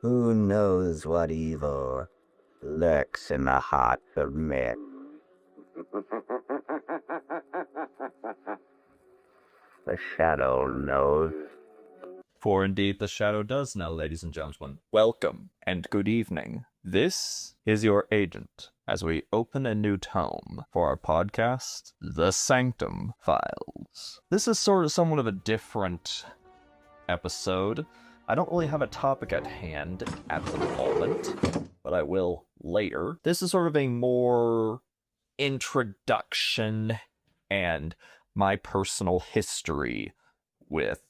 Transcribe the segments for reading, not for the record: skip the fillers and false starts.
Who knows what evil lurks in the heart of men? The shadow knows. For indeed the shadow does know, ladies and gentlemen. Welcome and good evening. This is your agent as we open a new tome for our podcast, The Sanctum Files. This is somewhat of a different episode. I don't really have a topic at hand at the moment, but I will later. This is sort of a more introduction and my personal history with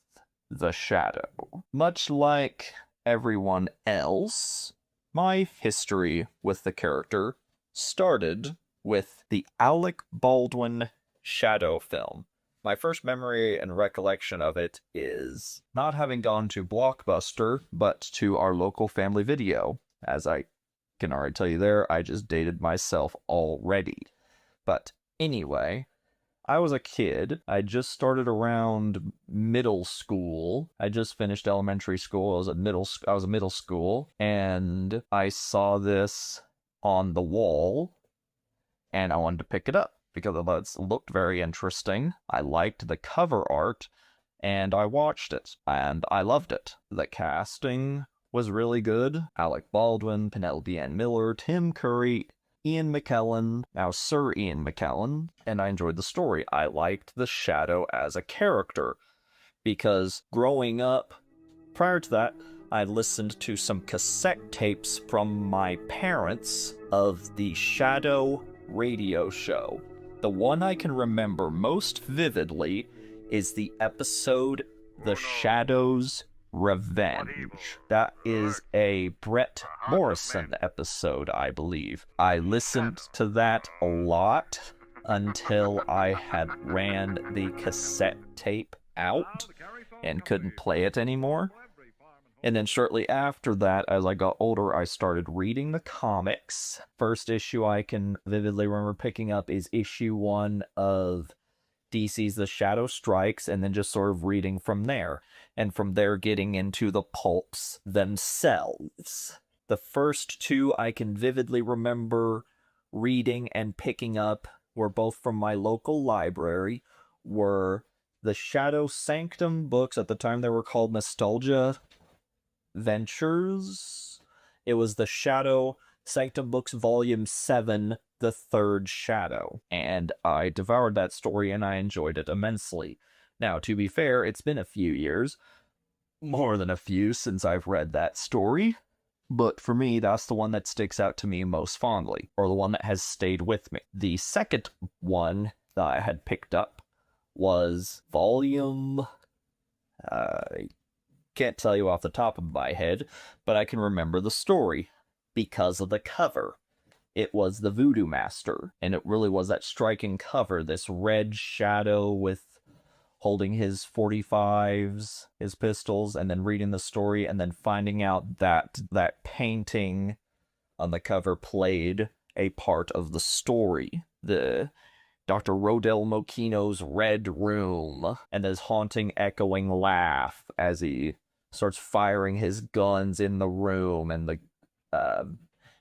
the shadow. Much like everyone else, my history with the character started with the Alec Baldwin Shadow film. My first memory and recollection of it is not having gone to Blockbuster, but to our local Family Video. As I can already tell you there, I just dated myself already. But anyway, I was a kid. I just started around middle school. I just finished elementary school. I was middle school, and I saw this on the wall, and I wanted to pick it up because it looked very interesting. I liked the cover art, and I watched it, and I loved it. The casting was really good. Alec Baldwin, Penelope Ann Miller, Tim Curry, Ian McKellen, now Sir Ian McKellen, and I enjoyed the story. I liked the Shadow as a character, because growing up, prior to that, I listened to some cassette tapes from my parents of the Shadow radio show. The one I can remember most vividly is the episode The Shadow's Revenge. That is a Brett Morrison episode, I believe. I listened to that a lot until I had ran the cassette tape out and couldn't play it anymore. And then shortly after that, as I got older, I started reading the comics. First issue I can vividly remember picking up is issue 1 of DC's The Shadow Strikes, and then just sort of reading from there. And from there getting into the pulps themselves. The first 2 I can vividly remember reading and picking up were both from my local library, were the Shadow Sanctum books. At the time they were called Nostalgia Ventures. It was the Shadow Sanctum Books Volume 7, The Third Shadow. And I devoured that story and I enjoyed it immensely. Now, to be fair, it's been a few years, more than a few, since I've read that story. But for me, that's the one that sticks out to me most fondly, or the one that has stayed with me. The second one that I had picked up was Volume... I can't tell you off the top of my head, but I can remember the story because of the cover. It was the Voodoo Master, and it really was that striking cover, this red shadow with holding his 45s, his pistols, and then reading the story, and then finding out that that painting on the cover played a part of the story. The Dr. Rodel Mokino's Red Room, and his haunting, echoing laugh as he starts firing his guns in the room, and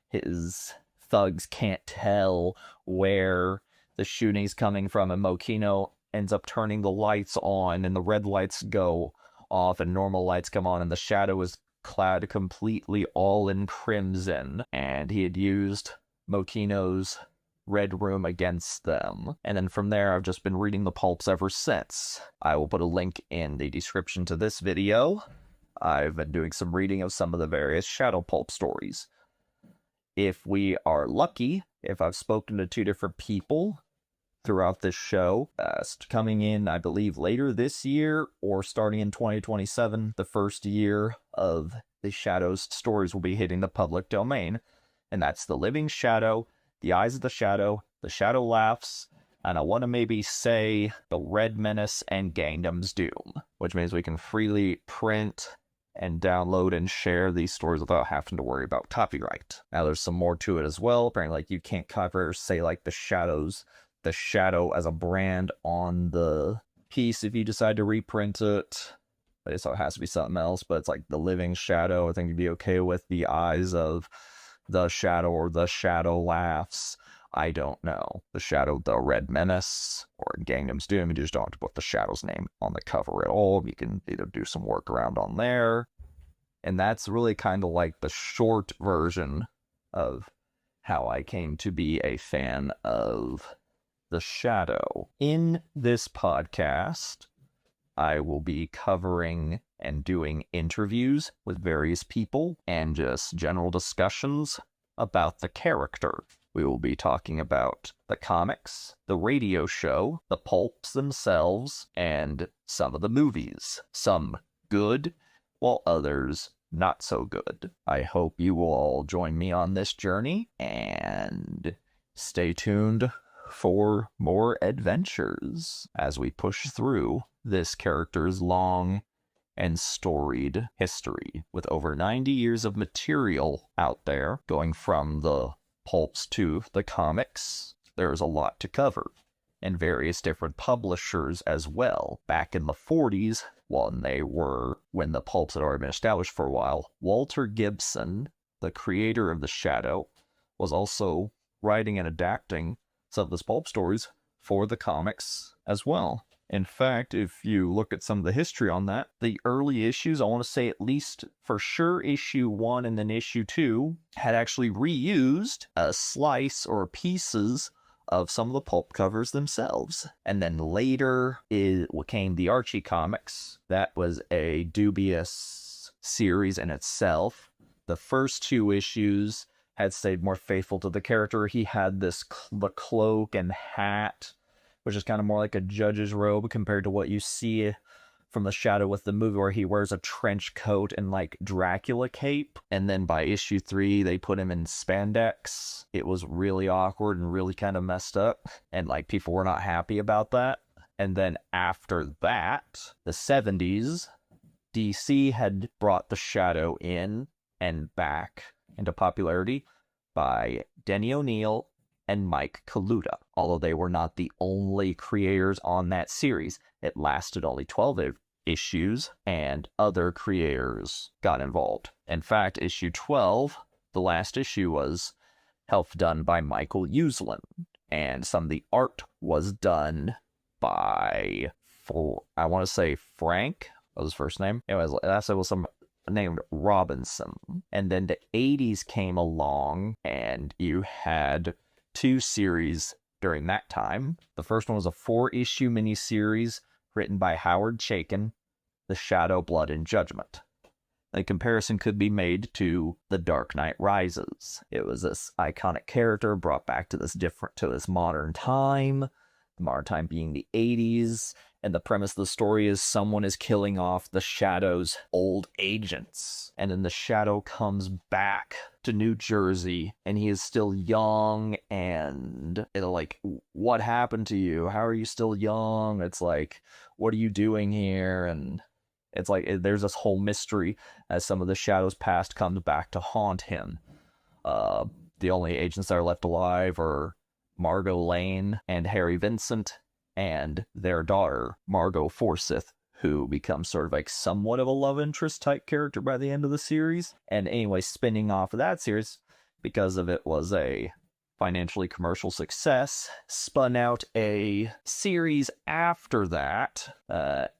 his thugs can't tell where the shooting's coming from, and Mokino ends up turning the lights on, and the red lights go off, and normal lights come on, and the shadow is clad completely all in crimson, and he had used Mokino's Red Room against them. And then from there, I've just been reading the pulps ever since. I will put a link in the description to this video. I've been doing some reading of some of the various Shadow Pulp stories. If we are lucky, if I've spoken to 2 different people throughout this show, coming in, I believe, later this year or starting in 2027, the first year of the Shadow's stories will be hitting the public domain. And that's The Living Shadow, The Eyes of the Shadow Laughs, and I want to maybe say The Red Menace and Gangdam's Doom, which means we can freely print and download and share these stories without having to worry about copyright. Now, there's some more to it as well. Apparently, like, you can't copyright or say, like, the Shadow as a brand on the piece if you decide to reprint it. So it has to be something else, but it's like the Living Shadow. I think you'd be okay with the Eyes of the Shadow or the Shadow Laughs. I don't know. The Shadow, the Red Menace, or in Gangnam's Doom, you just don't have to put the Shadow's name on the cover at all. You can either do some workaround on there. And that's really kind of like the short version of how I came to be a fan of the Shadow. In this podcast, I will be covering and doing interviews with various people and just general discussions about the character. We will be talking about the comics, the radio show, the pulps themselves, and some of the movies. Some good, while others not so good. I hope you will all join me on this journey, and stay tuned for more adventures as we push through this character's long and storied history. With over 90 years of material out there, going from the pulps to the comics, there's a lot to cover. And various different publishers as well. Back in the 40s, when the pulps had already been established for a while, Walter Gibson, the creator of The Shadow, was also writing and adapting some of his pulp stories for the comics as well. In fact, if you look at some of the history on that, the early issues, I want to say at least for sure issue 1 and then issue 2, had actually reused a slice or pieces of some of the pulp covers themselves. And then later came the Archie comics. That was a dubious series in itself. The first 2 issues had stayed more faithful to the character. He had the cloak and hat, which is kind of more like a judge's robe compared to what you see from the Shadow with the movie, where he wears a trench coat and like Dracula cape. And then by issue 3, they put him in spandex. It was really awkward and really kind of messed up, and like people were not happy about that. And then after that, the 70s, DC had brought the Shadow in and back into popularity by Denny O'Neil and Mike Kaluta. Although they were not the only creators on that series, it lasted only 12 issues, and other creators got involved. In fact, issue 12, the last issue, was helped done by Michael Uslan, and some of the art was done by, I want to say Frank, was his first name. Anyways, last it was some named Robinson. And then the 80s came along, and you had 2 series during that time. The first one was a 4-issue miniseries written by Howard Chaykin, The Shadow, Blood, and Judgment. A comparison could be made to The Dark Knight Rises. It was this iconic character brought back to this modern time, the modern time being the 80s, and the premise of the story is someone is killing off the Shadow's old agents. And then the Shadow comes back to New Jersey, and he is still young, and it's like, what happened to you? How are you still young? It's like, what are you doing here? And it's like, there's this whole mystery as some of the Shadow's past comes back to haunt him. The only agents that are left alive are Margot Lane and Harry Vincent, and their daughter, Margot Forsyth, who becomes sort of like somewhat of a love interest type character by the end of the series. And anyway, spinning off of that series, because of it was a financially commercial success, spun out a series after that.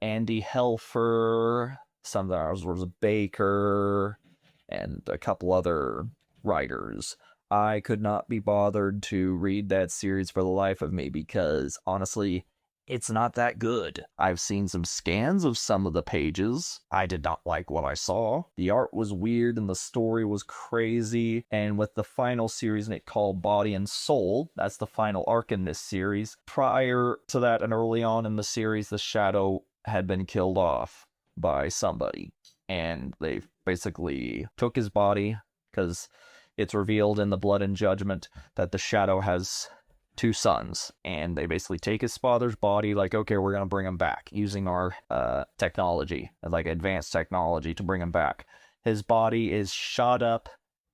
Andy Helfer, some of ours was Baker, and a couple other writers. I could not be bothered to read that series for the life of me because, honestly, it's not that good. I've seen some scans of some of the pages. I did not like what I saw. The art was weird and the story was crazy. And with the final series, and it called Body and Soul, that's the final arc in this series. Prior to that and early on in the series, the Shadow had been killed off by somebody. And they basically took his body, because it's revealed in the Blood and Judgment that the Shadow has 2 sons, and they basically take his father's body, like, okay, we're going to bring him back using our technology, like advanced technology to bring him back. His body is shot up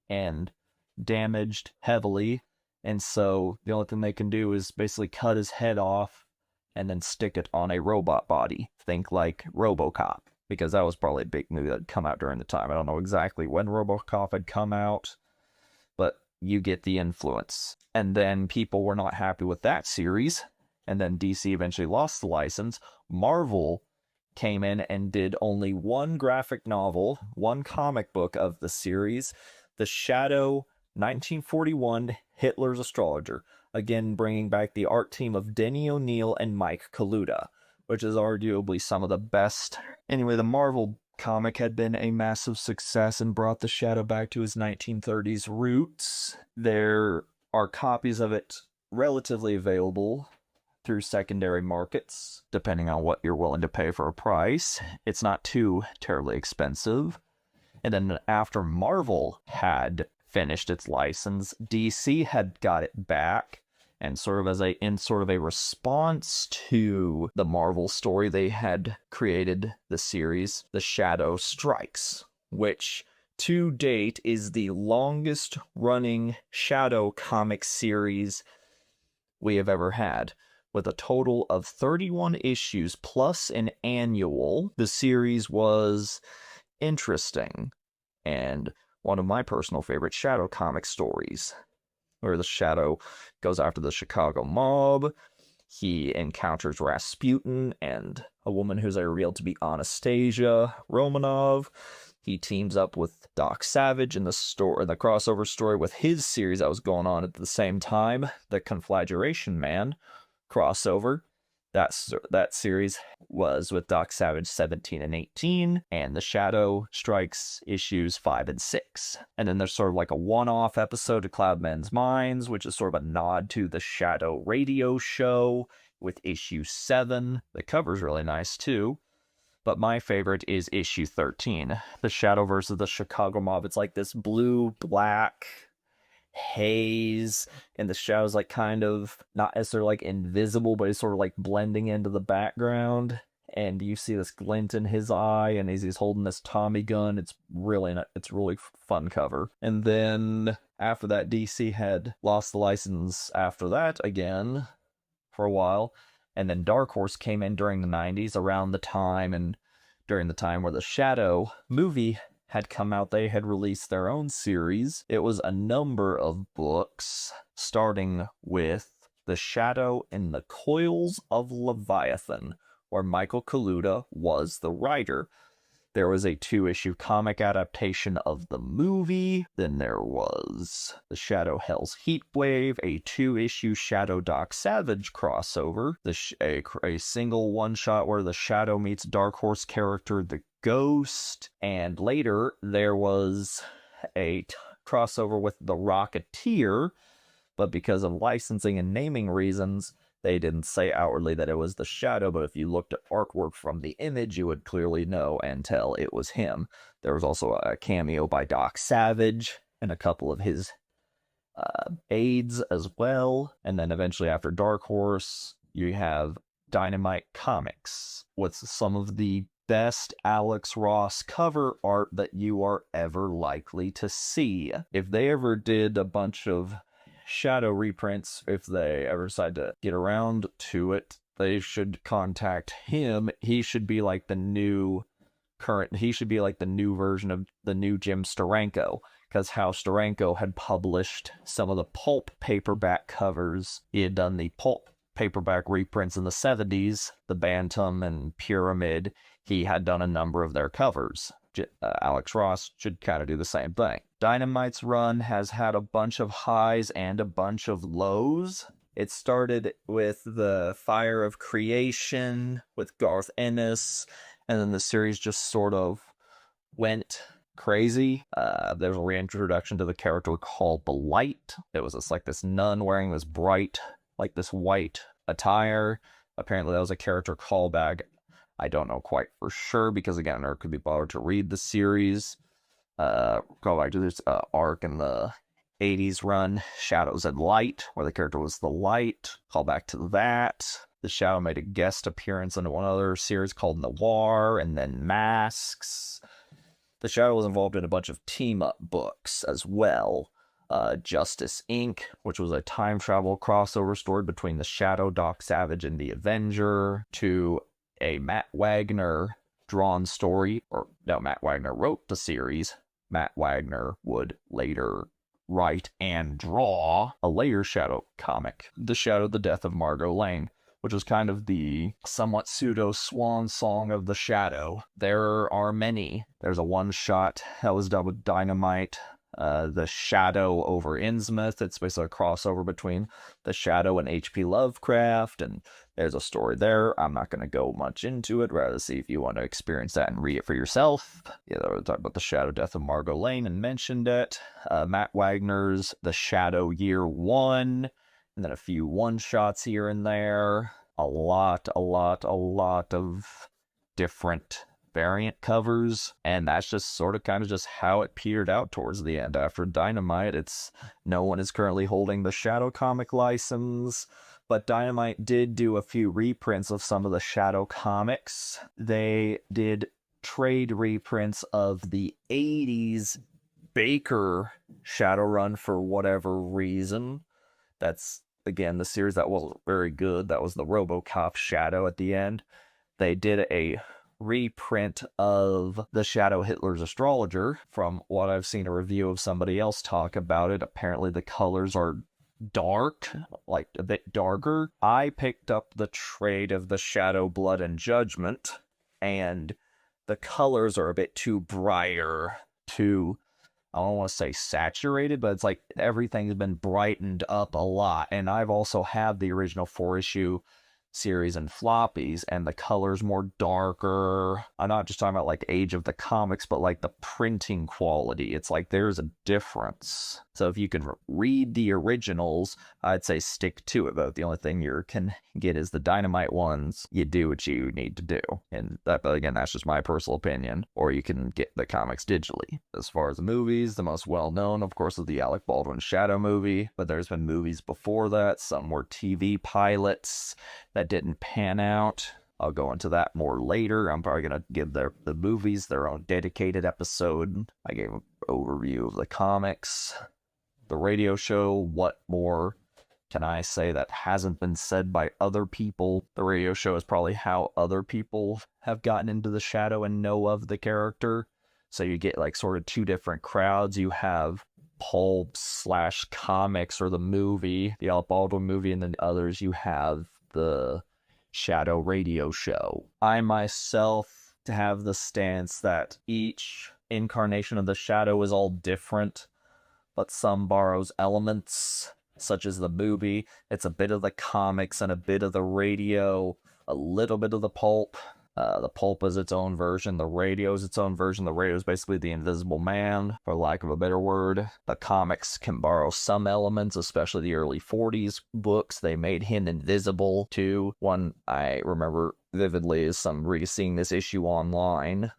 and damaged heavily, and so the only thing they can do is basically cut his head off and then stick it on a robot body. Think like RoboCop, because that was probably a big movie that had come out during the time. I don't know exactly when RoboCop had come out, but you get the influence. And then people were not happy with that series, and then DC eventually lost the license. Marvel came in and did only one graphic novel, one comic book of the series, The Shadow, 1941, Hitler's Astrologer. Again, bringing back the art team of Denny O'Neil and Mike Kaluta, which is arguably some of the best. Anyway, the Marvel comic had been a massive success and brought the Shadow back to his 1930s roots. There are copies of it relatively available through secondary markets, depending on what you're willing to pay for a price. It's not too terribly expensive. And then after Marvel had finished its license, DC had got it back, and sort of a response to the Marvel story, they had created the series The Shadow Strikes, which to date is the longest running Shadow comic series we have ever had. With a total of 31 issues plus an annual, the series was interesting, and one of my personal favorite Shadow comic stories, where the Shadow goes after the Chicago mob. He encounters Rasputin and a woman who's revealed to be Anastasia Romanov. He teams up with Doc Savage in the crossover story with his series that was going on at the same time, The Conflagration Man crossover. That series was with Doc Savage 17 and 18, and The Shadow Strikes issues 5 and 6. And then there's sort of like a one-off episode of Cloud Men's Minds, which is sort of a nod to the Shadow radio show with issue 7. The cover's really nice too. But my favorite is issue 13, The Shadow versus the Chicago Mob. It's like this blue-black haze, and the Shadow's like kind of not necessarily like invisible, but he's sort of like blending into the background, and you see this glint in his eye, and he's holding this Tommy gun. It's really fun cover. And then after that, DC had lost the license after that again for a while, and then Dark Horse came in during the 90s, around the time where the Shadow movie had come out. They had released their own series. It was a number of books, starting with The Shadow in the Coils of Leviathan, where Michael Kaluta was the writer. There was a 2-issue comic adaptation of the movie. Then there was The Shadow Hell's Heatwave, a 2-issue Shadow Doc Savage crossover, a single one-shot where the Shadow meets Dark Horse character The Ghost, and later there was a crossover with The Rocketeer, but because of licensing and naming reasons, they didn't say outwardly that it was the Shadow, but if you looked at artwork from the image, you would clearly know and tell it was him. There was also a cameo by Doc Savage and a couple of his aides as well. And then eventually after Dark Horse, you have Dynamite Comics with some of the best Alex Ross cover art that you are ever likely to see. If they ever did a bunch of Shadow reprints, if they ever decide to get around to it, they should contact him. He should be like the new version of the new Jim Steranko, because how Steranko had published some of the pulp paperback covers. He had done the pulp paperback reprints in the 70s, the Bantam and Pyramid. He had done a number of their covers. Alex Ross should kind of do the same thing. Dynamite's run has had a bunch of highs and a bunch of lows. It started with the Fire of Creation with Garth Ennis, and then the series just sort of went crazy. There's a reintroduction to the character called the Light. It was this nun wearing this bright, this white attire. Apparently that was a character callback. I don't know quite for sure, because again, I never could be bothered to read the series. Go back to this arc in the 80s run, Shadows and Light, where the character was the Light. Call back to that. The Shadow made a guest appearance in one other series called Noir, and then Masks. The Shadow was involved in a bunch of team-up books as well. Justice Inc., which was a time travel crossover story between the Shadow, Doc Savage, and the Avenger, to a Matt Wagner drawn story, or no, Matt Wagner wrote the series. Matt Wagner would later write and draw a later Shadow comic, The Shadow, The Death of Margot Lane, which was kind of the somewhat pseudo swan song of the Shadow. There are many. There's a one-shot that was done with Dynamite, The Shadow over Innsmouth. It's basically a crossover between The Shadow and H.P. Lovecraft, and there's a story there. I'm not going to go much into it, rather see if you want to experience that and read it for yourself. Yeah, I talked about The Shadow, Death of Margot Lane and mentioned it. Matt Wagner's The Shadow Year 1, and then a few one-shots here and there. A lot of different variant covers, and that's just sort of kind of just how it petered out towards the end. After Dynamite, it's no one is currently holding the Shadow comic license, but Dynamite did do a few reprints of some of the Shadow comics. They did trade reprints of the 80s Baker Shadow run for whatever reason. That's, again, the series that wasn't very good. That was the RoboCop Shadow at the end. They did a reprint of The Shadow Hitler's Astrologer. From what I've seen a review of somebody else talk about it, apparently the colors are dark, like a bit darker. I picked up the trade of The Shadow, Blood and Judgment, and the colors are a bit too brighter, too, I don't want to say saturated, but it's like everything's been brightened up a lot. And I've also had the original 4-issue series and floppies, and the colors more darker. I'm not just talking about like age of the comics, but like the printing quality. It's like there's a difference. So if you can read the originals, I'd say stick to it. But the only thing you can get is the Dynamite ones. You do what you need to do, and that, but again, that's just my personal opinion. Or you can get the comics digitally. As far as the movies, the most well-known, of course, is the Alec Baldwin Shadow movie, but there's been movies before that. Some were TV pilots that didn't pan out. I'll go into that more later. I'm probably going to give the movies their own dedicated episode. I gave an overview of the comics, the radio show. What more can I say that hasn't been said by other people? The radio show is probably how other people have gotten into the Shadow and know of the character. So you get like sort of two different crowds. You have pulp / comics, or the movie, the Alec Baldwin movie, and then others you have the Shadow radio show. I myself have the stance that each incarnation of the Shadow is all different, but some borrows elements, such as the movie. It's a bit of the comics and a bit of the radio, a little bit of the pulp. The pulp is its own version. The radio is its own version. The radio is basically the Invisible Man, for lack of a better word. The comics can borrow some elements, especially the early 40s books. They made him invisible, too. One I remember vividly is seeing this issue online,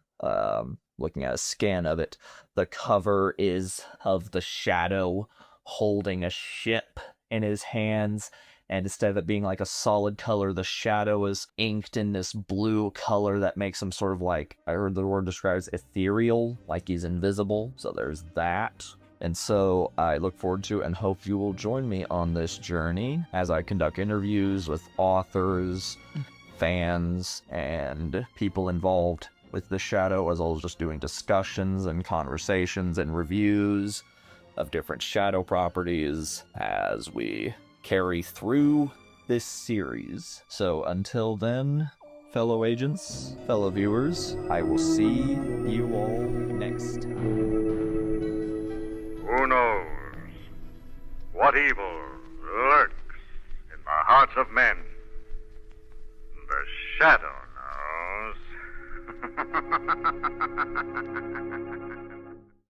looking at a scan of it. The cover is of the Shadow holding a ship in his hands, and instead of it being like a solid color, the Shadow is inked in this blue color that makes him sort of like, I heard the word described as ethereal, like he's invisible. So there's that. And so I look forward to and hope you will join me on this journey as I conduct interviews with authors, fans, and people involved with the Shadow, as well as just doing discussions and conversations and reviews of different Shadow properties as we carry through this series. So until then, fellow agents, fellow viewers, I will see you all next time. Who knows what evil lurks in the hearts of men? The Shadow knows.